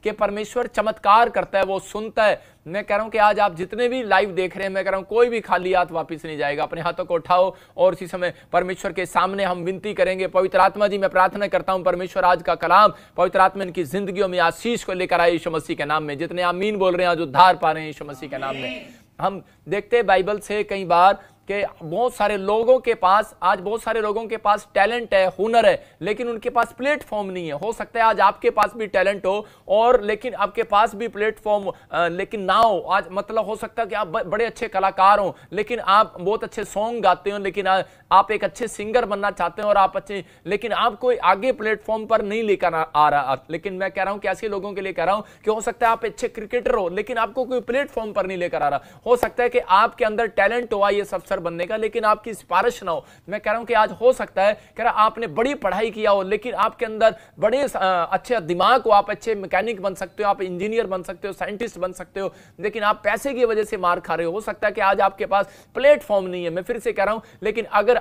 कि परमेश्वर चमत्कार करता है, वो सुनता है। मैं कह रहा हूं कि आज आप जितने भी लाइव देख रहे हैं, मैं कह रहा हूं कोई भी खाली हाथ वापस नहीं जाएगा। अपने हाथों को उठाओ और इसी समय परमेश्वर के सामने हम विनती करेंगे। पवित्र आत्मा जी, मैं प्रार्थना करता हूं परमेश्वर आज का कलाम पवित्र आत्मा इनकी जिंदगियों में आशीष को लेकर आए यीशु मसीह के नाम में। जितने आमीन बोल रहे हैं आज उद्धार पा रहे हैं यीशु मसीह के नाम में। हम देखते हैं बाइबल से कई बार कि बहुत सारे लोगों के पास, आज बहुत सारे लोगों के पास टैलेंट है, हुनर है, लेकिन उनके पास प्लेटफॉर्म नहीं है। हो सकता है आज आपके पास भी टैलेंट हो और लेकिन आपके पास भी प्लेटफॉर्म लेकिन ना हो। आज मतलब हो सकता है कि आप बड़े अच्छे कलाकार हो, लेकिन आप बहुत अच्छे सॉन्ग गाते हो, लेकिन आप एक अच्छे सिंगर बनना चाहते हो और आप अच्छे, लेकिन आप कोई आगे प्लेटफॉर्म पर नहीं लेकर आ रहा। लेकिन मैं कह रहा हूं कि ऐसे लोगों के लिए कह रहा हूं कि हो सकता है आप अच्छे क्रिकेटर हो, लेकिन आपको कोई प्लेटफॉर्म पर नहीं लेकर आ रहा। हो सकता है कि आपके अंदर टैलेंट हो ये अफसर बनने का, लेकिन आपकी सिफारिश ना हो। मैं कह रहा हूं कि आज हो सकता है कह रहा आपने बड़ी पढ़ाई किया हो, लेकिन आपके अंदर बड़े अच्छे दिमाग हो, आप अच्छे मैकेनिक बन सकते हो, आप इंजीनियर बन सकते हो, साइंटिस्ट बन सकते हो, लेकिन आप पैसे की वजह से मार खा रहे हो। हो सकता है कि आज आपके पास प्लेटफॉर्म नहीं है। मैं फिर से कह रहा हूं, लेकिन अगर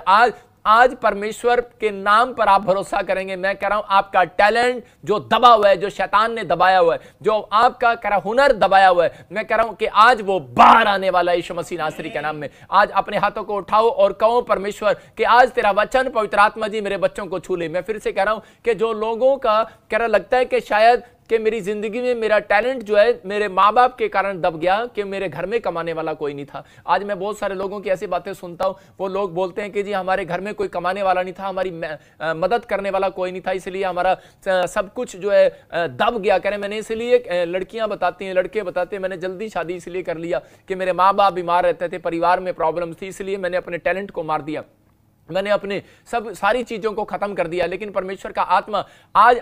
आज परमेश्वर के नाम पर आप भरोसा करेंगे, मैं कह रहा हूं आपका टैलेंट जो दबा हुआ है, जो शैतान ने दबाया हुआ है, जो आपका कह रहा हुनर दबाया हुआ है, मैं कह रहा हूं कि आज वो बाहर आने वाला है यीशु मसीह नासरी के नाम में। आज अपने हाथों को उठाओ और कहो परमेश्वर कि आज तेरा वचन पवित्र आत्मा जी मेरे बच्चों को छू ले। मैं फिर से कह रहा हूं कि जो लोगों का कह रहा लगता है कि शायद कि मेरी जिंदगी में मेरा टैलेंट जो है मेरे माँ बाप के कारण दब गया, कि मेरे घर में कमाने वाला कोई नहीं था। आज मैं बहुत सारे लोगों की ऐसी बातें सुनता हूं, वो लोग बोलते हैं कि जी हमारे घर में कोई कमाने वाला नहीं था, हमारी मदद करने वाला कोई नहीं था, इसलिए हमारा सब कुछ जो है दब गया। कह रहे मैंने इसलिए, लड़कियां बताती हैं, लड़के बताते हैं, मैंने जल्दी शादी इसलिए कर लिया कि मेरे माँ बाप बीमार रहते थे, परिवार में प्रॉब्लम थी, इसलिए मैंने अपने टैलेंट को मार दिया, मैंने अपने सारी चीजों को खत्म कर दिया। लेकिन परमेश्वर का आत्मा आज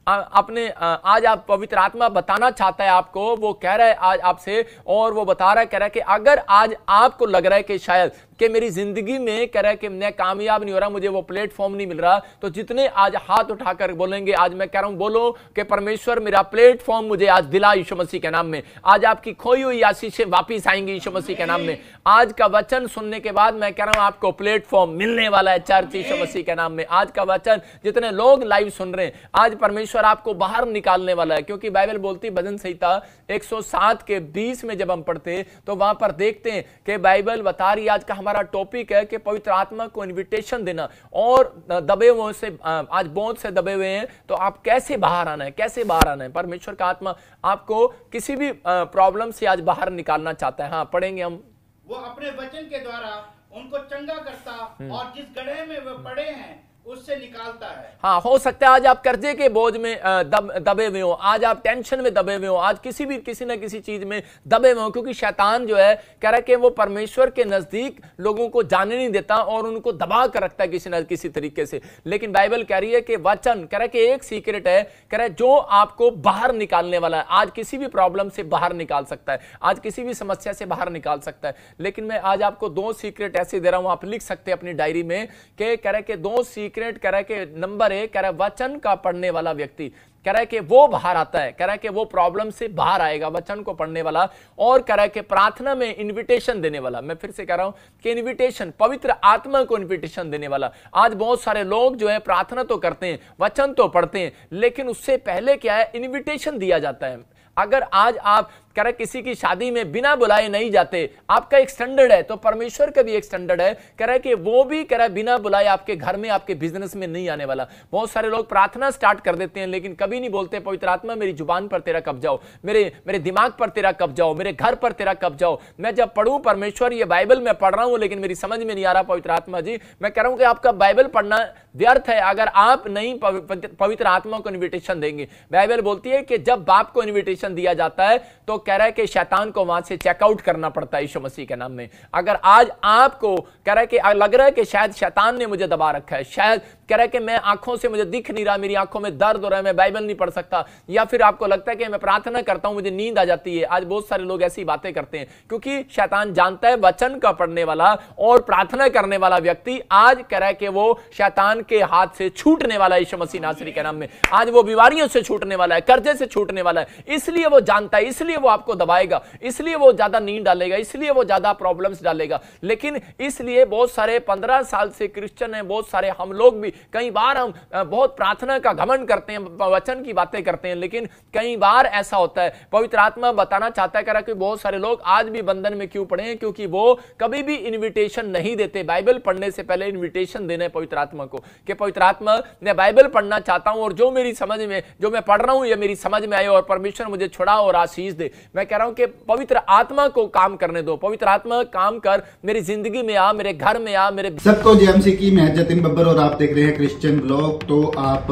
आज आप पवित्र आत्मा बताना चाहता है आपको, वो कह रहा है आज आपसे, और वो बता रहा है, कह रहा है कि अगर आज आपको लग रहा है कि शायद कि मेरी जिंदगी में कह रहा है कि मैं कामयाब नहीं हो रहा, मुझे वो प्लेटफॉर्म नहीं मिल रहा, तो जितने आज हाथ उठाकर बोलेंगे, आज मैं कह रहा हूं बोलो कि परमेश्वर मेरा प्लेटफॉर्म मुझे आज दिला यीशु मसीह के नाम में। आज आपकी खोई हुई आशीषें वापिस आएंगी यीशु मसीह के नाम में। आज का वचन सुनने के बाद मैं कह रहा हूं आपको प्लेटफॉर्म मिलने वाला है चर्च यीशु मसीह के नाम में। आज का वचन जितने लोग लाइव सुन रहे हैं, आज परमेश्वर आपको बाहर निकालने वाला है, क्योंकि बाइबल बोलती है भजन संहिता 107 के 20 में जब हम पढ़ते तो वहां पर देखते हैं कि बाइबल बता रही है, आज का हमारा टॉपिक है कि पवित्र आत्मा को इनविटेशन देना, और दबे हुए से आज बहुत से दबे हुए हैं, तो आप कैसे बाहर आना है, कैसे बाहर आना है। परमेश्वर का आत्मा आपको किसी भी प्रॉब्लम से आज बाहर निकालना चाहता है। हाँ, पढ़ेंगे हम। वो अपने वचन के द्वारा उनको चंगा करता और जिस गड्ढे में वे पड़े हैं उससे निकालता है। हाँ, हो सकता है आज आप कर्जे के बोझ में दबे हुए हो, आज आप टेंशन में दबे हुए हो, आज किसी न किसी चीज में दबे हुए हो, क्योंकि शैतान जो है कह रहा है कि वो परमेश्वर के नजदीक लोगों को जाने नहीं देता और उनको दबा कर रखता है किसी न किसी तरीके से। लेकिन बाइबल कह रही है कि वचन कह रहा है कि एक सीक्रेट है, कह रहा है जो आपको बाहर निकालने वाला है, आज किसी भी प्रॉब्लम से बाहर निकाल सकता है, आज किसी भी समस्या से बाहर निकाल सकता है। लेकिन मैं आज आपको 2 सीक्रेट ऐसे दे रहा हूं, आप लिख सकते हैं अपनी डायरी में, कि कह रहा है कि 2 सीक्रेट कह रहा है कि नंबर 1 कह रहा है वचन का पढ़ने वाला व्यक्ति, कह रहा है कि वो बाहर आता है, कह रहा है कि वो प्रॉब्लम से बाहर आएगा वचन को पढ़ने वाला, और कह रहा है कि प्रार्थना में इनविटेशन देने वाला। मैं फिर से कह रहा हूं कि इनविटेशन, पवित्र आत्मा को इनविटेशन देने वाला। आज बहुत सारे लोग जो है प्रार्थना तो करते हैं, वचन तो पढ़ते हैं, लेकिन उससे पहले क्या है, इनविटेशन दिया जाता है। अगर आज आप कह रहे किसी की शादी में बिना बुलाए नहीं जाते, आपका एक स्टैंडर्ड है, तो परमेश्वर का भी एक स्टैंडर्ड है, कह रहा है कि वो भी कह रहा है बिना बुलाए आपके घर में, आपके बिजनेस में नहीं आने वाला। बहुत सारे लोग प्रार्थना स्टार्ट कर देते हैं, लेकिन कभी नहीं बोलते पवित्र आत्मा मेरी जुबान पर तेरा कब्जा हो, मेरे दिमाग पर तेरा कब्जा हो, मेरे घर पर तेरा कब्जा हो। मैं जब पढ़ूं परमेश्वर, ये बाइबल में पढ़ रहा हूं लेकिन मेरी समझ में नहीं आ रहा पवित्र आत्मा जी, मैं कह रहा हूं कि आपका बाइबल पढ़ना व्यर्थ है अगर आप नहीं पवित्र आत्मा को इन्विटेशन देंगे। बाइबल बोलती है कि जब बाप को इन्विटेशन दिया जाता है तो कह रहा है कि शैतान को वहां से चेकआउट करना पड़ता है यीशु मसीह के नाम में। अगर आज आपको कह रहा है कि लग रहा है कि शायद शैतान ने मुझे दबा रखा है, शायद कह रहा है कि मैं आंखों से मुझे दिख नहीं रहा, मेरी आंखों में दर्द हो रहा है, मैं बाइबल नहीं पढ़ सकता, या फिर आपको लगता है कि मैं प्रार्थना करता हूं मुझे नींद आ जाती है। आज बहुत सारे लोग ऐसी बातें करते हैं, क्योंकि शैतान जानता है वचन का पढ़ने वाला और प्रार्थना करने वाला व्यक्ति आज कह रहा है कि वो शैतान के हाथ से छूटने वाला है यीशु मसीह नासरी के नाम में। आज वो बीमारियों से छूटने वाला है, कर्जे से छूटने वाला है, इसलिए वो जानता है, इसलिए वो आपको दबाएगा, इसलिए वो ज्यादा नींद डालेगा, इसलिए वो ज्यादा प्रॉब्लम्स डालेगा। लेकिन इसलिए बहुत सारे 15 साल से क्रिश्चियन है, बहुत सारे हम लोग भी कई बार हम बहुत प्रार्थना का घमंड करते हैं, वचन की बातें करते हैं, लेकिन कई बार ऐसा होता है, पवित्र आत्मा बताना चाहता है कि बहुत सारे लोग आज भी बंधन में क्यों पड़े हैं, क्योंकि वो कभी भी इनविटेशन नहीं देते। बाइबल पढ़ने से पहले इनविटेशन देना है पवित्र आत्मा को कि पवित्र आत्मा मैं बाइबल पढ़ना चाहता हूं और जो मेरी समझ में, जो मैं पढ़ रहा हूं ये मेरी समझ में आए और परमेश्वर मुझे छुड़ा और आशीष दे। मैं कह रहा हूं कि पवित्र आत्मा को काम करने दो, पवित्र आत्मा काम कर, मेरी जिंदगी में आ, मेरे घर में आ, मेरे सबको जेएमसी की मैं जतिन बब्बर और आप देख रहे हैं क्रिश्चियन ब्लॉग। तो आप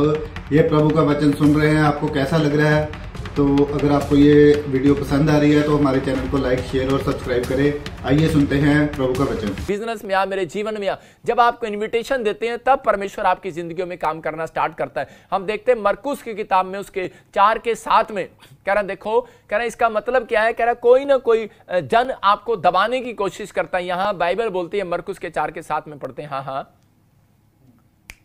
ये प्रभु का वचन सुन रहे हैं, आपको कैसा लग रहा है? तो अगर आपको ये वीडियो पसंद आ रही है तो हमारे चैनल को लाइक, शेयर और सब्सक्राइब करें। आइए सुनते हैं प्रभु का वचन। बिजनेस में आ, मेरे जीवन में आ, जब आपको इनविटेशन देते हैं तब परमेश्वर आपकी जिंदगी में काम करना स्टार्ट करता है। हम देखते हैं मरकुस की किताब में उसके 4:7 में कह रहा, देखो कह रहा इसका मतलब क्या है, कह रहा कोई ना कोई जन आपको दबाने की कोशिश करता है। यहां बाइबल बोलती है, मरकुस के 4:7 में पढ़ते हैं, हाँ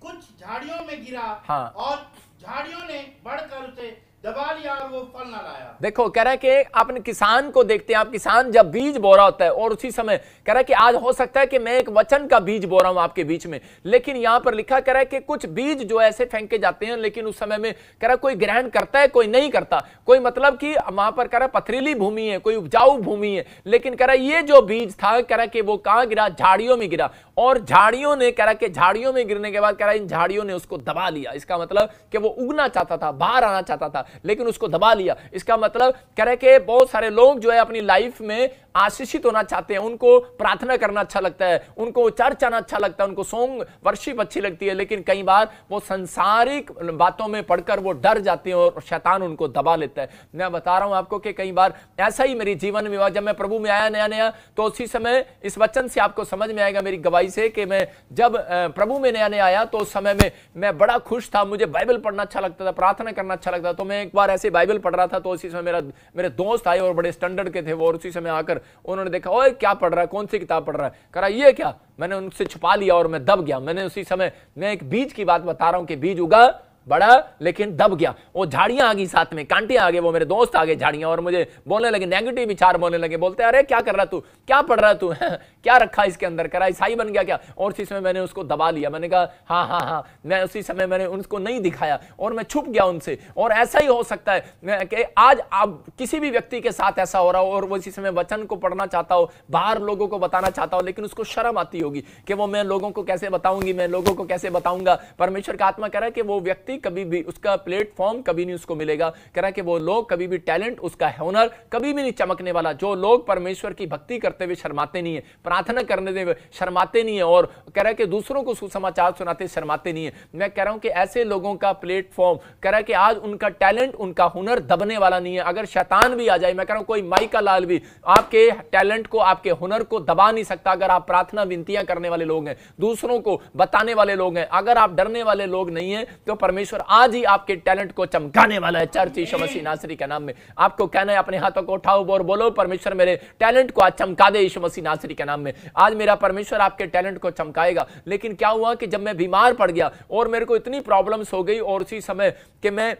कुछ झाड़ियों में गिरा, हाँ, और झाड़ियों ने बढ़कर उसे दबा लिया और वो फल ना लाया। देखो कह रहा है कि अपने किसान को देखते हैं, आप किसान जब बीज बो रहा होता है और उसी समय कह रहा है कि आज हो सकता है कि मैं एक वचन का बीज बो रहा हूं आपके बीच में, लेकिन यहां पर लिखा कह रहा है कि कुछ बीज जो ऐसे फेंके जाते हैं, लेकिन उस समय में कह रहा कोई ग्रहण करता है, कोई नहीं करता, कोई मतलब कि वहां पर कह रहा पथरीली भूमि है, कोई उपजाऊ भूमि है, लेकिन कह रहा ये जो बीज था कह रहा कि वो कहां गिरा, झाड़ियों में गिरा, और झाड़ियों ने कह रहा कि झाड़ियों में गिरने के बाद कह रहा इन झाड़ियों ने उसको दबा लिया। इसका मतलब कि वो उगना चाहता था, बाहर आना चाहता था, लेकिन उसको दबा लिया। इसका मतलब कह रहे कि बहुत सारे लोग जो है अपनी लाइफ में आशीषित होना चाहते हैं, उनको प्रार्थना करना अच्छा लगता है, उनको चर्च आना अच्छा लगता है, उनको सॉन्ग वर्शिप अच्छी लगती है, लेकिन कई बार वो संसारिक बातों में पढ़कर वो डर जाते हैं और शैतान उनको दबा लेता है। मैं बता रहा हूं आपको कि कई बार ऐसा ही मेरे जीवन में हुआ। जब मैं प्रभु में आया नया नया, तो उसी समय इस वचन से आपको समझ में आएगा मेरी गवाही से कि मैं जब प्रभु में नया नया आया तो उस समय में मैं बड़ा खुश था, मुझे बाइबल पढ़ना अच्छा लगता था, प्रार्थना करना अच्छा लगता था। तो मैं एक बार ऐसे बाइबल पढ़ रहा था, तो उसी समय मेरे दोस्त आए और बड़े स्टैंडर्ड के थे वो, और उसी समय आकर उन्होंने देखा, ओए क्या पढ़ रहा है, कौन सी किताब पढ़ रहा है, कह रहा ये क्या। मैंने उनसे छुपा लिया और मैं दब गया। मैंने उसी समय, मैं एक बीज की बात बता रहा हूं कि बीज उगा, बड़ा, लेकिन दब गया। वो झाड़ियां आ गई, साथ में कांटे आ गए, वो मेरे दोस्त आ गए झाड़ियां, और मुझे बोलने लगे, नेगेटिव विचार बोलने लगे, बोलते अरे क्या कर रहा तू, क्या पढ़ रहा तू क्या रखा इसके अंदर, करा ईसाई बन गया क्या। और उसी समय मैंने उसको दबा लिया। मैंने कहा हाँ, मैं उसी समय मैंने उनको नहीं दिखाया और मैं छुप गया उनसे। और ऐसा ही हो सकता है कि आज आप किसी भी व्यक्ति के साथ ऐसा हो रहा हो और वो इसी समय वचन को पढ़ना चाहता हो, बाहर लोगों को बताना चाहता हो, लेकिन उसको शर्म आती होगी कि वो मैं लोगों को कैसे बताऊंगी, मैं लोगों को कैसे बताऊंगा। परमेश्वर का आत्मा कह रहा है कि वो व्यक्ति कभी भी, उसका प्लेटफॉर्म कभी नहीं उसको मिलेगा। कह रहा है कि वो लोग कभी भी, टैलेंट, उसका हुनर कभी भी नहीं चमकने वाला। जो लोग परमेश्वर की भक्ति करते हुए शर्माते नहीं है, प्रार्थना करने हुए शर्माते नहीं है, और कह रहा है कि दूसरों को सुसमाचार सुनाते शर्माते नहीं है, मैं कह रहा हूं कि ऐसे लोगों का प्लेटफॉर्म, कह रहा है कि आज उनका टैलेंट, उनका हुनर दबने वाला नहीं है। अगर शैतान भी आ जाए, मैं कह रहा हूं कोई माइका लाल भी आपके टैलेंट को, आपके हुनर को दबा नहीं सकता। अगर आप प्रार्थना विनतियां करने वाले लोग हैं, दूसरों को बताने वाले लोग हैं, अगर आप डरने वाले लोग नहीं है, तो परमेश्वर आज ही आपके टैलेंट को चमकाने वाला है। चर्च यीशु मसीह नासरी के नाम में आपको कहना है, अपने हाथों को उठाओ और बोलो, परमेश्वर मेरे टैलेंट को आज चमका दे यीशु मसीह नासरी के नाम में। आज मेरा परमेश्वर आपके टैलेंट को चमकाएगा। लेकिन क्या हुआ कि जब मैं बीमार पड़ गया और मेरे को इतनी प्रॉब्लम्स हो गई, और उसी समय कि मैं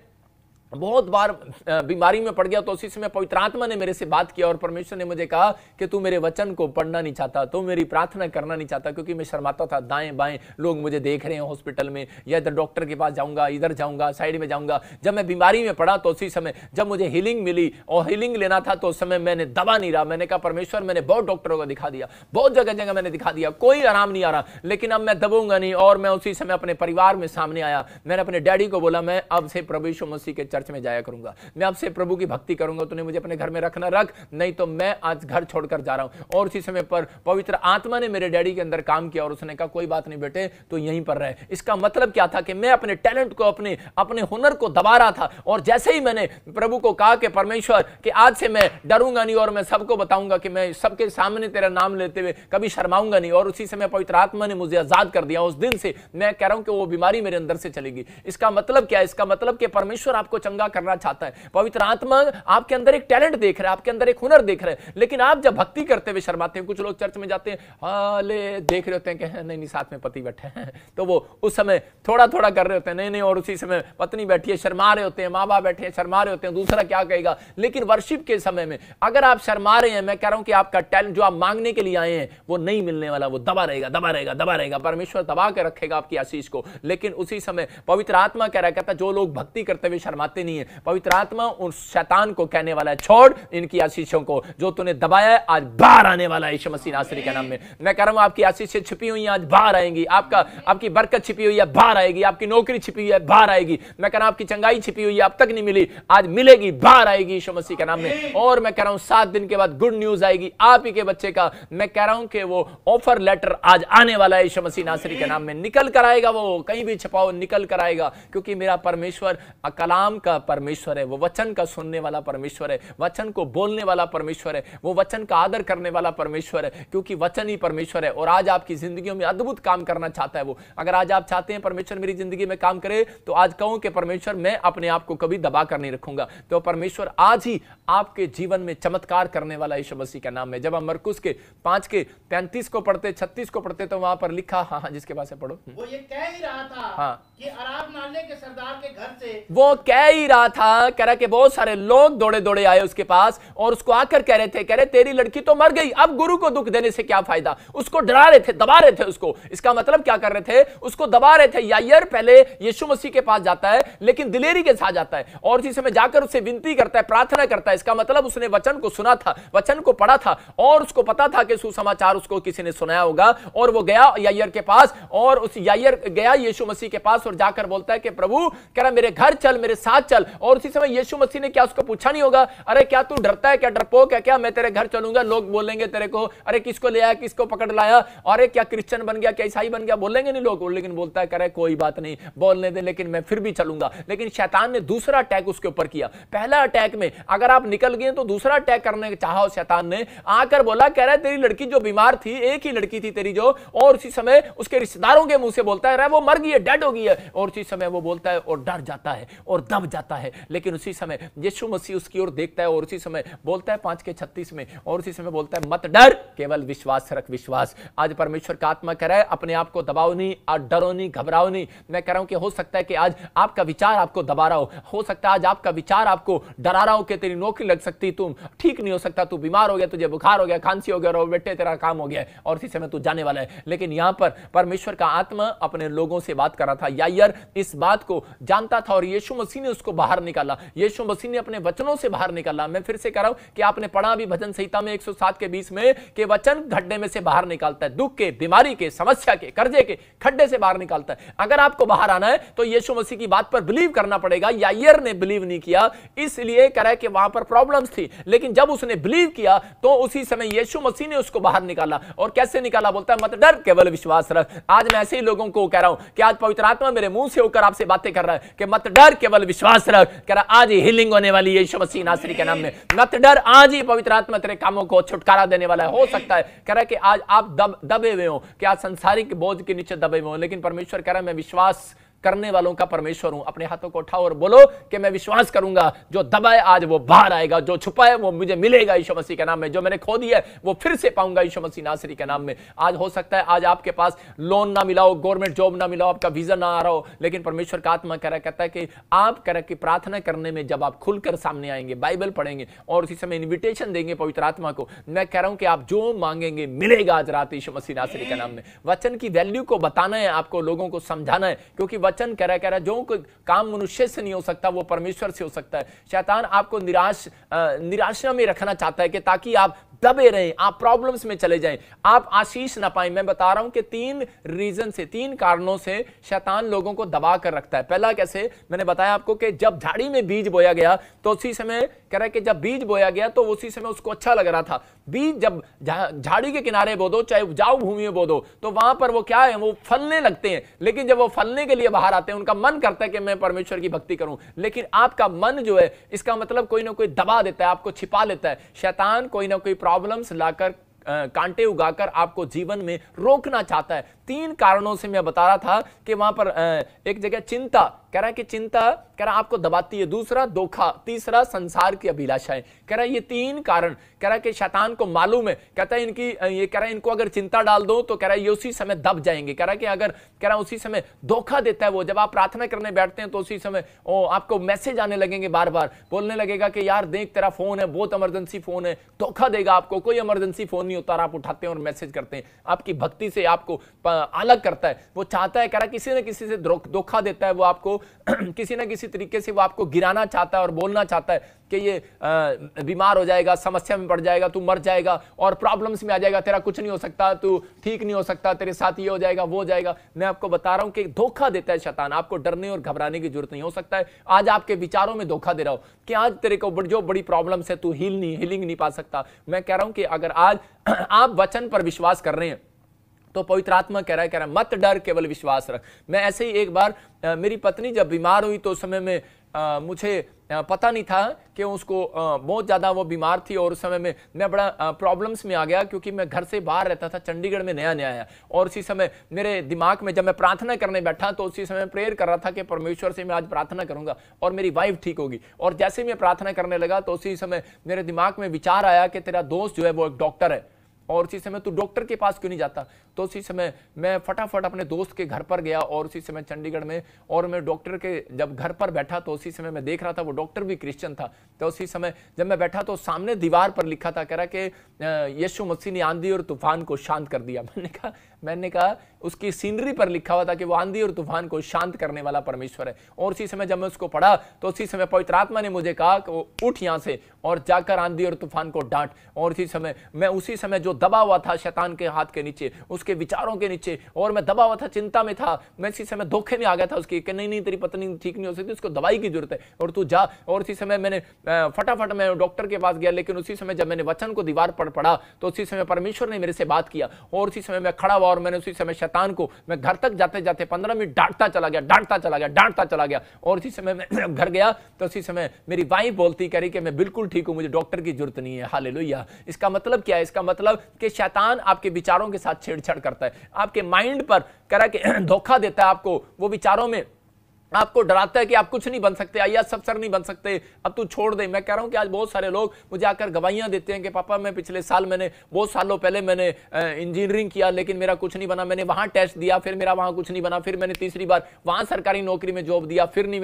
बहुत बार बीमारी में पड़ गया, तो उसी समय पवित्र आत्मा ने मेरे से बात किया और परमेश्वर ने मुझे कहा कि तू मेरे वचन को पढ़ना नहीं चाहता, तू मेरी प्रार्थना करना नहीं चाहता, क्योंकि मैं शर्माता था। दाएं बाएं लोग मुझे देख रहे हैं हॉस्पिटल में, या इधर डॉक्टर के पास जाऊंगा, इधर जाऊंगा, साइड में जाऊंगा। जब मैं बीमारी में पड़ा तो उसी समय जब मुझे हीलिंग मिली और हीलिंग लेना था, तो उस समय मैंने दबा नहीं रहा। मैंने कहा परमेश्वर, मैंने बहुत डॉक्टरों को दिखा दिया, बहुत जगह जगह मैंने दिखा दिया, कोई आराम नहीं आ रहा, लेकिन अब मैं दबूंगा नहीं। और मैं उसी समय अपने परिवार में सामने आया। मैंने अपने डैडी को बोला, मैं अब से प्रभु यीशु मसीह के चर्च में जाया करूंगा, मैं आपसे प्रभु की भक्ति करूंगा, तूने मुझे अपने घर में रखना रख, नहीं तो मैं आज घर छोड़कर जा रहा हूं। और उसी समय पर पवित्र आत्मा ने मेरे डैडी के अंदर काम किया और उसने कहा कोई बात नहीं बेटे, तो यहीं पर रहे। इसका मतलब क्या था कि मैं अपने टैलेंट को, अपने हुनर को दबा रहा था। और जैसे ही मैंने प्रभु को कहा कि परमेश्वर कि आज से मैं डरूंगा नहीं और मैं सबको बताऊंगा कि मैं सबके सामने तेरा नाम लेते हुए कभी शर्माऊंगा नहीं, और उसी समय पवित्र आत्मा ने मुझे आजाद कर दिया। उस दिन से मैं कह रहा हूं कि वो बीमारी मेरे अंदर से चलेगी। इसका मतलब क्या है? इसका मतलब कि परमेश्वर आपको चंगा करना चाहता है। पवित्र आत्मा आपके अंदर एक टैलेंट देख रहा है, आपके अंदर एक हुनर देख रहा है, लेकिन आप जब भक्ति करते हुए शर्माते हैं। कुछ लोग चर्च में जाते हैं, हाले देख रहे होते हैं कि नहीं साथ में पति बैठे हैं, तो वो उस समय थोड़ा थोड़ा कर रहे होते हैं, नहीं, और उसी समय पत्नी बैठी है, शर्मा रहे होते हैं, माँ बाप बैठे हैं, शर्मा रहे होते हैं, दूसरा क्या कहेगा। लेकिन वर्शिप के समय में अगर आप शर्मा रहे हैं, मैं कह रहा हूं कि आपका टैलेंट जो आप मांगने के लिए आए हैं वो नहीं मिलने वाला, वो दबा रहेगा, दबा रहेगा, दबा रहेगा। परमेश्वर दबा के रखेगा आपकी आशीष को। लेकिन उसी समय पवित्र आत्मा कह रहा है, कहता जो लोग भक्ति करते हुए शर्माते नहीं है, पवित्र आत्मा उस शैतान को कहने वाला है, छोड़ इनकी आशीषों को, जो तूने दबाया है आज बाहर आने वाला है यीशु मसीह नासरी के नाम में। मैं कह रहा हूं आपकी आशीषें छिपी हुई हैं आज बाहर आएंगी, आपकी बरकत छिपी हुई है बाहर आएगी, आपकी नौकरी छिपी हुई है बाहर आएगी। मैं कह रहा हूं आपकी चंगाई छिपी हुई है अब तक नहीं मिली, आज मिलेगी, बाहर आएगी यीशु मसीह के नाम में। और मैं कह रहा हूं 7 दिन के बाद गुड न्यूज आएगी आप ही के बच्चे का। मैं कह रहा हूं कि वो ऑफर लेटर आज आने वाला है यीशु मसीह नासरी के नाम में, निकल कर आएगा, वो कहीं भी छुपाओ निकल कर आएगा, क्योंकि मेरा परमेश्वर कलाम का परमेश्वर है, वो वचन का सुनने वाला परमेश्वर है, वचन को बोलने वाला परमेश्वर है, वो वचन का आदर करने वाला परमेश्वर है, क्योंकि वचन ही परमेश्वर है। और आज आपकी जिंदगियों में अद्भुत काम करना चाहता है वो। अगर आज आप चाहते हैं परमेश्वर मेरी जिंदगी में काम करे, तो आज कहूं कि परमेश्वर मैं अपने आप को कभी दबा कर नहीं रखूंगा, तो परमेश्वर आज ही आपके जीवन में चमत्कार करने वाला यीशु मसीह का नाम है। जब हम मरकुस के 5 के 35 को पढ़ते, 36 को पढ़ते, तो वहां पर लिखा, हाँ जिसके पास है पढ़ो, वो ये कह ही रहा था कि अराब नाले के सरदार के घर से, वो कह ही रहा था, कह रहा कि बहुत सारे लोग दौड़े दौड़े आए उसके पास और उसको आकर कह रहे थे, तेरी लड़की तो मर गई, अब गुरु को दुख देने से क्या फायदा। उसको डरा रहे थे, दबा रहे थे उसको। इसका मतलब क्या कर रहे थे, उसको दबा रहे थे। यायर पहले यीशु मसीह के पास जाता है, लेकिन दिलेरी के साथ जाता है और इसी समय जाकर उससे विनती करता है, प्रार्थना करता है। इसका मतलब उसने वचन को सुना था, वचन को पढ़ा था और उसको पता था कि सुसमाचार उसको किसी ने सुनाया होगा। और वो गया यायर के पास, और उस यायर गया यीशु मसीह के पास और जाकर बोलता है कि प्रभु, कह रहा मेरे घर चल, मेरे साथ चल। और उसी समय यीशु मसीह ने क्या उसको पूछा नहीं होगा, अरे क्या तू डरता है, क्या डरपोक है क्या, मैं तेरे घर चलूंगा, लोग बोलेंगे तेरे को, अरे किसको ले आया, किसको पकड़ लाया, अरे क्या क्रिश्चियन बन गया, क्या ईसाई बन गया, बोलेंगे नहीं लोग। लेकिन बोलता है, करे कोई बात नहीं, बोलने दे, लेकिन मैं फिर भी चलूंगा। लेकिन शैतान ने दूसरा अटैक उसके ऊपर किया। पहला अटैक में अगर आप निकल गए तो दूसरा अटैक करने चाहा शैतान ने, आकर बोला, कह रहा है तेरी लड़की जो बीमार थी, एक ही लड़की थी तेरी जो, और उसी समय उसके रिश्तेदारों के मुंह से बोलता है वो मर गई है, डेड हो गई है। और उसी समय वो बोलता है और डर जाता है और दब जाता है। लेकिन उसी समय यीशु मसीह उसकी ओर देखता है और उसी समय बोलता है 5 के 36 में, और उसी समय बोलता है मत डर, केवल विश्वास रख, विश्वास। आज परमेश्वर का आत्मा कह रहा है, अपने आप को दबाओ नहीं, डरो नहीं, घबराओ नहीं। मैं कह रहा हूं कि हो सकता है कि आज आपका विचार आपको दबा रहा हो सकता है आज आपका विचार आपको डरा रहा हो कि तेरी नौकरी लग सकती, तुम ठीक नहीं हो सकता, तू बीमार हो गया, तुझे बुखार हो गया, खांसी हो गया, और बेटे तेरा काम हो गया और इसी समय तू जाने वाला है। लेकिन यहां पर परमेश्वर का आत्मा अपने लोगों से बात कर रहा था। यायर इस बात को जानता था और यीशु मसीह ने उसको बाहर निकाला, यीशु मसीह ने अपने वचनों से बाहर निकाला। मैं फिर से कह रहा हूं कि आपने पढ़ा भी भजन संहिता में 107 के 20 में कि वचन गड्ढे में से बाहर निकालता है, दुख के, बीमारी के, समस्या के, कर्जे के खड्डे से बाहर निकालता है। अगर आपको बाहर आना है तो यीशु मसीह की बात पर बिलीव करना पड़ेगा। यायर ने बिलीव नहीं किया, इसलिए कह रहा है कि वहां पर प्रॉब्लम्स थी, लेकिन जब उसने बिलीव किया तो उसी समय यीशु मसीह ने उसको बाहर निकाला। और कैसे निकाला, बोलता है मत डर, केवल विश्वास रख। आज मैं ऐसे ही लोगों को कह रहा हूं कि आज पवित्र आत्मा मेरे मुंह से होकर आपसे बातें कर रहा है कि मत डर, केवल विश्वास रख। कह रहा आज ही हीलिंग होने वाली है यीशु मसीह नासरी के नाम में। मत डर, आज ही पवित्र आत्मा तेरे कामों को छुटकारा देने वाला है। हो सकता है कह रहा है कि आज आप दबे हुए हो, कि आज संसारिक बोझ के नीचे दबे हुए हो, लेकिन परमेश्वर कह रहा है मैं विश्वास करने वालों का परमेश्वर हूं। अपने हाथों को उठाओ और बोलो कि मैं विश्वास करूंगा, जो दबा है आज वो बाहर आएगा, जो छुपा है वो मुझे मिलेगा यीशु मसीह के नाम में, जो मैंने खो दिया है वो फिर से पाऊंगा यीशु मसीह नासरी के नाम में। आज हो सकता है आज आपके पास लोन ना मिला हो, गवर्नमेंट जॉब ना मिला हो, आपका वीजा ना आ रहा हो, लेकिन परमेश्वर का आत्मा कहता है कि आप कह रहा कि प्रार्थना करने में जब आप खुलकर सामने आएंगे, बाइबल पढ़ेंगे और उसी समय इन्विटेशन देंगे पवित्र आत्मा को, मैं कह रहा हूं कि आप जो मांगेंगे मिलेगा आज रात यीशु मसीह नासरी के नाम में। वचन की वैल्यू को बताना है आपको, लोगों को समझाना है, क्योंकि वचन कह रहा है जो कोई काम मनुष्य से नहीं हो सकता वो परमेश्वर से हो सकता है। शैतान आपको निराशा में रखना चाहता है कि ताकि आप दबे रहें, आप प्रॉब्लम्स में चले जाएं, आप आशीष ना पाएं। मैं बता रहा हूं कि 3 कारणों से शैतान लोगों को दबा कर रखता है। पहला कैसे, मैंने बताया आपको कि जब झाड़ी में बीज बोया गया तो उसी समय कह रहा है कि जब बीज बोया गया तो उसी समय उसको अच्छा लग रहा था। बीज जब झाड़ी के किनारे बो दो, चाहे उपजाऊ भूमि में बो दो, तो वहां पर वो क्या है, वो फलने लगते हैं। लेकिन जब वो फलने के लिए बाहर आते हैं, उनका मन करता है कि मैं परमेश्वर की भक्ति करूं, लेकिन आपका मन जो है, इसका मतलब कोई ना कोई दबा देता है, आपको छिपा लेता है। शैतान कोई ना कोई प्रॉब्लम्स लाकर, कांटे उगाकर आपको जीवन में रोकना चाहता है, 3 कारणों से मैं बता रहा था कि वहां पर एक जगह चिंता, कह रहा है कि चिंता कह रहा आपको दबाती है, दूसरा धोखा, तीसरा संसार की अभिलाषाएं। कह रहा है ये 3 कारण, कह रहा है कि शैतान को मालूम है, कहता है इनकी ये कह रहा है इनको अगर चिंता डाल दो तो कह रहा है ये उसी समय दब जाएंगे। कह रहा है कि अगर कह रहा है उसी समय धोखा देता है वो, जब आप प्रार्थना करने बैठते हैं तो उसी समय आपको मैसेज आने लगेंगे, बार बार बोलने लगेगा कि यार देख तेरा फोन है, बहुत इमरजेंसी फोन है, धोखा देगा आपको, कोई इमरजेंसी फोन नहीं होता, आप उठाते हैं और मैसेज करते हैं, आपकी भक्ति से आपको अलग करता है। वो चाहता है, कह रहा किसी न किसी से धोखा देता है वो आपको, किसी न किसी तरीके से वो आपको गिराना चाहता है और बोलना चाहता है कि ये बीमार हो जाएगा, समस्या में पड़ जाएगा, तू मर जाएगा और प्रॉब्लम्स में आ जाएगा, तेरा कुछ नहीं हो सकता, तू ठीक नहीं हो सकता, तेरे साथ ये हो जाएगा वो हो जाएगा। मैं आपको बता रहा हूं कि धोखा देता है शैतान, आपको डरने और घबराने की जरूरत नहीं। हो सकता है आज आपके विचारों में धोखा दे रहा हो कि आज तेरे को जो बड़ी प्रॉब्लम्स है तू हीलिंग नहीं पा सकता। मैं कह रहा हूं कि अगर आज आप वचन पर विश्वास कर रहे हैं तो पवित्र आत्मा कह रहा है मत डर, केवल विश्वास रख। मैं ऐसे ही एक बार मेरी पत्नी जब बीमार हुई तो उस समय में मुझे पता नहीं था कि उसको बहुत ज़्यादा वो बीमार थी और उस समय में मैं बड़ा प्रॉब्लम्स में आ गया, क्योंकि मैं घर से बाहर रहता था, चंडीगढ़ में नया आया और उसी समय मेरे दिमाग में जब मैं प्रार्थना करने बैठा तो उसी समय प्रेयर कर रहा था कि परमेश्वर से मैं आज प्रार्थना करूंगा और मेरी वाइफ ठीक होगी। और जैसे मैं प्रार्थना करने लगा तो उसी समय मेरे दिमाग में विचार आया कि तेरा दोस्त जो है वो एक डॉक्टर है और उसी समय तू डॉक्टर के पास क्यों नहीं जाता। तो उसी समय मैं फटाफट अपने दोस्त के घर पर गया और उसी समय चंडीगढ़ में, और मैं डॉक्टर के जब घर पर बैठा तो उसी समय मैं देख रहा था वो डॉक्टर भी क्रिश्चियन था। तो उसी समय जब मैं बैठा तो सामने दीवार पर लिखा था, कह रहा कि यीशु मसीह ने आंधी और तूफान को शांत कर दिया। मैंने कहा उसकी सीनरी पर लिखा हुआ था कि वो आंधी और तूफान को शांत करने वाला परमेश्वर है। और उसी समय जब मैं उसको पढ़ा तो उसी समय पवित्र आत्मा ने मुझे कहा कि वो उठ यहां से और जाकर आंधी और तूफान को डांट। और उसी समय जो दबा हुआ था शैतान के हाथ के नीचे, उसके विचारों के नीचे, और मैं दबा हुआ था, चिंता में था, मैं इसी समय धोखे में आ गया था उसकी कि नहीं तेरी पत्नी ठीक नहीं हो सकती, उसको दवाई की जरूरत है और तू जा। और उसी समय मैंने फटाफट मैं डॉक्टर के पास गया, लेकिन उसी समय जब मैंने वचन को दीवार पर पढ़ा तो उसी समय परमेश्वर ने मेरे से बात किया और उसी समय मैं खड़ा हुआ और मैंने उसी समय शैतान को मैं घर तक जाते जाते 15 मिनट डांटता चला गया। और उसी समय मैं घर गया तो उसी समय मेरी वाइफ बोलती कह रही कि मैं बिल्कुल ठीक हूं, मुझे डॉक्टर की जरूरत नहीं है। हालेलुया। इसका मतलब क्या है? इसका मतलब कि शैतान आपके विचारों के साथ छेड़छाड़ करता है, आपके माइंड पर कह रहा कि धोखा देता है आपको, वो विचारों में आपको डराता है कि आप कुछ नहीं बन सकते, आईएएस अफसर नहीं बन सकते, अब तू छोड़ दे। मैं कह रहा हूं कि आज बहुत सारे लोग मुझे आकर गवाहियां देते हैं कि पापा मैं पिछले साल बहुत सालों पहले मैंने इंजीनियरिंग किया लेकिन मेरा कुछ नहीं बना, मैंने वहां टेस्ट दिया फिर मेरा वहां कुछ नहीं बना, फिर मैंने तीसरी बार वहां सरकारी नौकरी में जॉब दिया फिर नहीं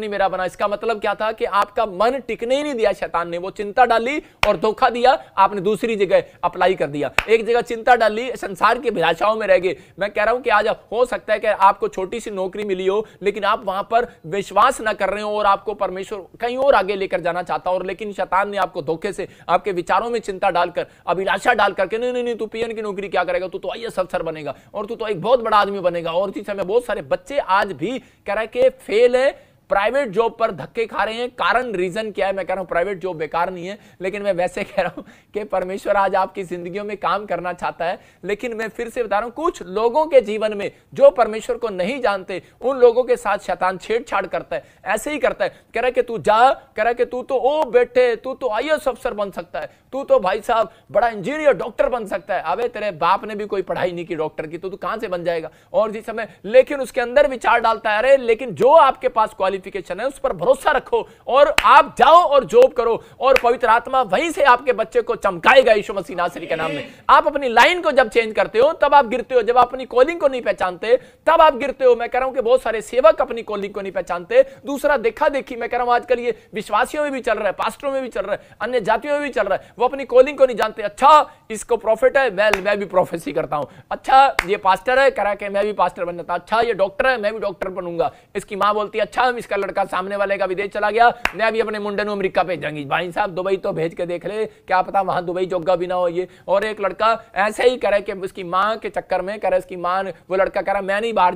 मेरा बना। इसका मतलब क्या था कि आपका मन टिकने ही नहीं दिया शैतान ने, वो चिंता डाली और धोखा दिया, आपने दूसरी जगह अप्लाई कर दिया। एक जगह चिंता डाली, संसार की अभिलाषाओं में रह गए। मैं कह रहा हूं कि आज हो सकता है कि आपको छोटी सी नौकरी मिली हो लेकिन आप वहां पर विश्वास ना कर रहे हो और आपको परमेश्वर कहीं और आगे लेकर जाना चाहता और लेकिन शैतान ने आपको धोखे से आपके विचारों में चिंता डालकर, अभिलाषा डालकर के नहीं तू पीएन की नौकरी क्या करेगा, तू तो आईएएस अफसर बनेगा और तू तो एक बहुत बड़ा आदमी बनेगा। और इसी समय बहुत सारे बच्चे आज भी कह रहे कि फेल है, प्राइवेट जॉब पर धक्के खा रहे हैं। कारण रीजन क्या है? मैं कह रहा हूं प्राइवेट जॉब बेकार नहीं है, लेकिन मैं वैसे कह रहा हूं कि परमेश्वर आज आपकी जिंदगियों में काम करना चाहता है। लेकिन मैं फिर से बता रहा हूं, कुछ लोगों के जीवन में जो परमेश्वर को नहीं जानते उन लोगों के साथ शैतान छेड़छाड़ करता है, ऐसे ही करता है। कह रहा कि तू जा, कह रहा कि तू तो ओ बेटे तू तो आईएएस अफसर बन सकता है, तू तो भाई साहब बड़ा इंजीनियर डॉक्टर बन सकता है। अबे तेरे बाप ने भी कोई पढ़ाई नहीं की डॉक्टर की, तो तू कहां से बन जाएगा? और जिस समय लेकिन उसके अंदर विचार डालता है, अरे लेकिन जो आपके पास क्वालिफिकेशन है उस पर भरोसा रखो और आप जाओ और जॉब करो और पवित्र आत्मा वहीं से आपके बच्चे को चमकाएगा यीशु मसीह नासरी के नाम में। आप अपनी लाइन को जब चेंज करते हो तब आप गिरते हो, जब आप अपनी कॉलिंग को नहीं पहचानते तब आप गिरते हो। मैं कह रहा हूं कि बहुत सारे सेवक अपनी कॉलिंग को नहीं पहचानते, दूसरा देखा देखी। मैं कह रहा हूं आजकल ये विश्वासियों में भी चल रहा है, पास्टरों में भी चल रहा है, अन्य जातियों में भी चल रहा है। वो अपनी कॉलिंग को नहीं जानते। अच्छा इसको प्रॉफिट है, मैं भी प्रोफेसी करता हूं। अच्छा ये पास्टर है, कह रहा कि मैं भी पास्टर बनना था। अच्छा ये डॉक्टर है, मैं भी डॉक्टर बनूंगा। इसकी मां बोलती है अच्छा इसका लड़का सामने वाले का विदेश चला गया, मैं भी अपने मुंडे अमेरिका भेजांगी। भाई साहब दुबई तो भेज के देख ले, क्या पता वहां दुबई जोगा भी ना हो ये। और एक लड़का ऐसे ही करे कि उसकी मां के चक्कर में करे, उसकी मां वो लड़का कह रहा मैं नहीं बाहर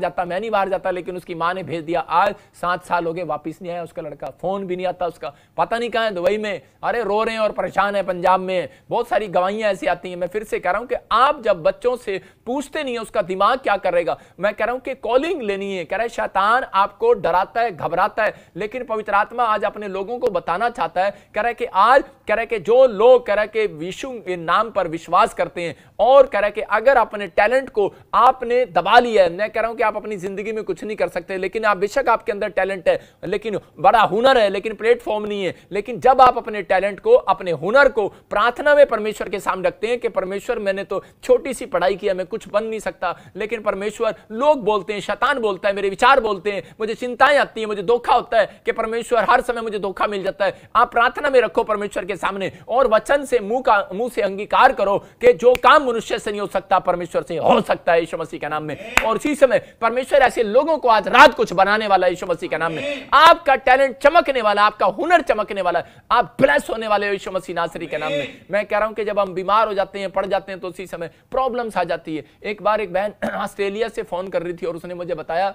जाता, लेकिन उसकी मां ने भेज दिया। आज 7 साल हो गए वापिस नहीं आया उसका लड़का, फोन भी नहीं आता उसका, पता नहीं कहां है, दुबई में। अरे रो रहे हैं और परेशान है, पंजाब में। बहुत सारी गवाहियां ऐसी आती हैं। मैं फिर से कह रहा हूं कि आप जब बच्चों से पूछते नहीं है उसका दिमाग क्या करेगा। मैं कह रहा हूं कि कॉलिंग लेनी है। कह रहा है शैतान आपको डराता है, घबरा घबराता है, लेकिन पवित्र आत्मा आज अपने लोगों को बताना चाहता है, कह रहा है कि आज कह रहा है कि जो लोग कह रहा है कि यीशु के नाम पर विश्वास करते हैं और कह रहा है कि अगर अपने टैलेंट को आपने दबा लिया है, मैं कह रहा हूं कि आप अपनी जिंदगी में कुछ नहीं कर सकते, लेकिन आप बेशक आपके अंदर टैलेंट है, लेकिन बड़ा हुनर है, लेकिन प्लेटफॉर्म नहीं है। लेकिन जब आप अपने टैलेंट को, अपने हुनर को प्रार्थना में परमेश्वर के सामने रखते हैं कि परमेश्वर मैंने तो छोटी सी पढ़ाई किया, मैं कुछ बन नहीं सकता, लेकिन परमेश्वर, लोग बोलते हैं, शैतान बोलता है, मेरे विचार बोलते हैं, मुझे चिंताएं आती हैं, मुझे धोखा होता है कि परमेश्वर हर समय मुझे धोखा मिल जाता है। आप प्रार्थना में रखो परमेश्वर के सामने और वचन से मुंह से अंगीकार करो कि जो काम मनुष्य से नहीं हो सकता परमेश्वर से हो सकता है यीशु मसीह के नाम में। और इसी समय परमेश्वर ऐसे लोगों को आज रात कुछ बनाने वाला है यीशु मसीह के नाम में। आपका टैलेंट चमकने वाला, आपका हुनर चमकने वाला, आप ब्लेस होने वाले हो यीशु मसीह नासरी के नाम में। मैं कह रहा हूं कि जब हम बीमार हो जाते हैं, पड़ जाते हैं, तो उसी समय प्रॉब्लम्स आ जाती है। एक बार एक बहन ऑस्ट्रेलिया से फोन कर रही थी और उसने मुझे बताया,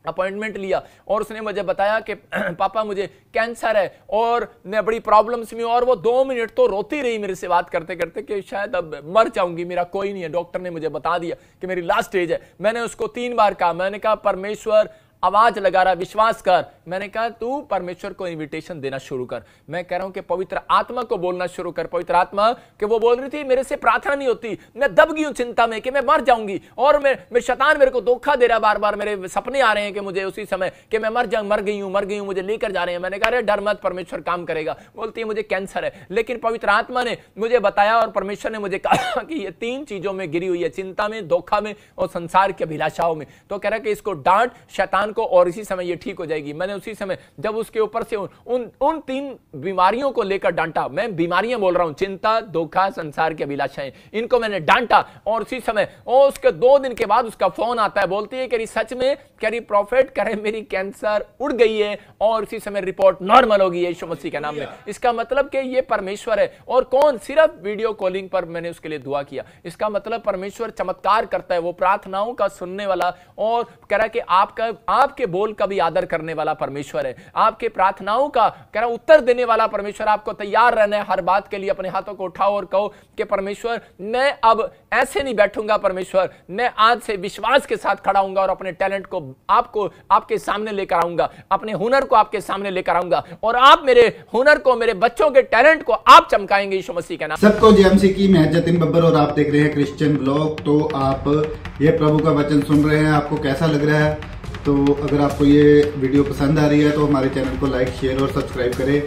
अपॉइंटमेंट लिया और उसने मुझे बताया कि पापा मुझे कैंसर है और मैं बड़ी प्रॉब्लम्स में हूं। और वो 2 मिनट तो रोती रही मेरे से बात करते करते कि शायद अब मर जाऊंगी, मेरा कोई नहीं है, डॉक्टर ने मुझे बता दिया कि मेरी लास्ट स्टेज है। मैंने उसको 3 बार कहा, मैंने कहा परमेश्वर आवाज लगा रहा, विश्वास कर। मैंने कहा तू परमेश्वर को इनविटेशन देना शुरू कर। मैं कह रहा हूं कि पवित्र आत्मा को बोलना शुरू कर। पवित्र आत्मा कि वो बोल रही थी मेरे से प्रार्थना नहीं होती, मैं दब गई हूं चिंता में कि मैं मर जाऊंगी और मैं शैतान मेरे को धोखा दे रहा, बार बार मेरे सपने आ रहे हैं कि मुझे उसी समय कि मैं मर गई हूं, मुझे लेकर जा रहे हैं। मैंने कहा अरे डर मत, परमेश्वर काम करेगा। बोलती है मुझे कैंसर है, लेकिन पवित्र आत्मा ने मुझे बताया और परमेश्वर ने मुझे कहा कि ये 3 चीजों में गिरी हुई है, चिंता में, धोखा में और संसार की अभिलाषाओं में। तो कह रहा है कि इसको डांट शैतान को और इसी समय ये ठीक हो जाएगी। मैंने उसी समय जब उसके ऊपर से उन 3 बीमारियों को लेकर डांटा, मैं बीमारियां बोल रहा हूं, चिंता, धोखा, संसार की अभिलाषाएं, इनको मैंने डांटा और उसी समय और उसके 2 दिन के बाद उसका फोन आता है, बोलती है कि सच में कह रही प्रॉफिट करे मेरी कैंसर उड़ गई है और इसी समय रिपोर्ट नॉर्मल हो गई है यीशु मसीह के नाम में। इसका मतलब कि ये परमेश्वर है और कौन, सिर्फ वीडियो कॉलिंग पर मैंने उसके लिए दुआ किया। इसका मतलब परमेश्वर चमत्कार करता है, वो प्रार्थनाओं का सुनने वाला और कह रहा है कि आपके बोल का भी आदर करने वाला परमेश्वर है, आपके प्रार्थनाओं का कह रहा उत्तर देने वाला परमेश्वर। आपको तैयार रहना है हर बात के लिए। अपने हाथों को उठाओ और कहो कि परमेश्वर मैं अब ऐसे नहीं बैठूंगा, परमेश्वर मैं आज से विश्वास के साथ खड़ा हूंगा और अपने टैलेंट को आपको आपके सामने लेकर आऊंगा, अपने हुनर को आपके सामने लेकर आऊंगा और आप मेरे हुनर को, मेरे बच्चों के टैलेंट को आप चमकाएंगे यीशु मसीह के नाम। सबको जेएमसी की मैं जतिन बब्बर और आप देख रहे हैं क्रिश्चियन ब्लॉग। तो आप ये प्रभु का वचन सुन रहे हैं, आपको कैसा लग रहा है? तो अगर आपको ये वीडियो पसंद आ रही है तो हमारे चैनल को लाइक, शेयर और सब्सक्राइब करें।